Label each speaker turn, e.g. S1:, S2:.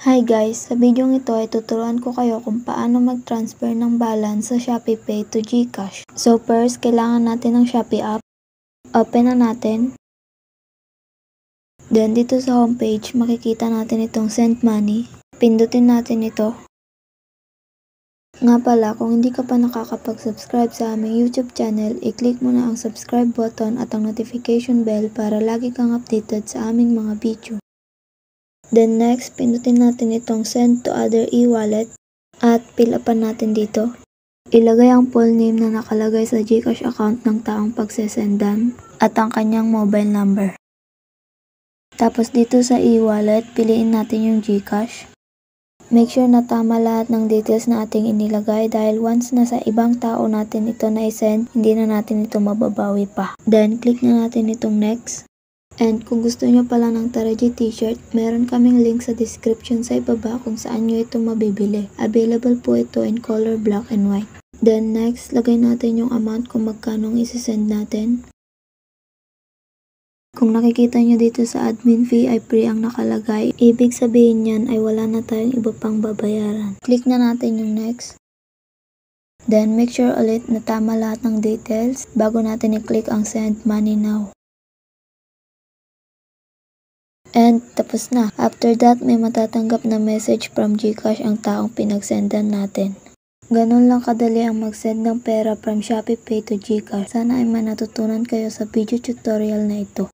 S1: Hi guys! Sa video ito ay tuturuan ko kayo kung paano mag-transfer ng balance sa ShopeePay to GCash. So first, kailangan natin ng Shopee app. Open na natin. Then dito sa homepage, makikita natin itong send money. Pindutin natin ito. Nga pala, kung hindi ka pa nakakapag-subscribe sa aming YouTube channel, i-click mo na ang subscribe button at ang notification bell para lagi kang updated sa aming mga video. Then next, pindutin natin itong send to other e-wallet at fill upan natin dito. Ilagay ang full name na nakalagay sa GCash account ng taong pagsesendan at ang kanyang mobile number. Tapos dito sa e-wallet, piliin natin yung GCash. Make sure na tama lahat ng details na ating inilagay dahil once na sa ibang tao natin ito na-send, hindi na natin ito mababawi pa. Then click na natin itong next. And kung gusto nyo pala ng Taraji t-shirt, meron kaming link sa description sa ibaba kung saan nyo ito mabibili. Available po ito in color black and white. Then next, lagay natin yung amount kung magkano isi-send natin. Kung nakikita nyo dito sa admin fee ay free ang nakalagay, ibig sabihin yan ay wala na tayong iba pang babayaran. Click na natin yung next. Then make sure ulit na tama lahat ng details bago natin i-click ang send money now. And tapos na. After that, may matatanggap na message from GCash ang taong pinagsendan natin. Ganun lang kadali ang mag-send ng pera from ShopeePay to GCash. Sana ay manatutunan kayo sa video tutorial na ito.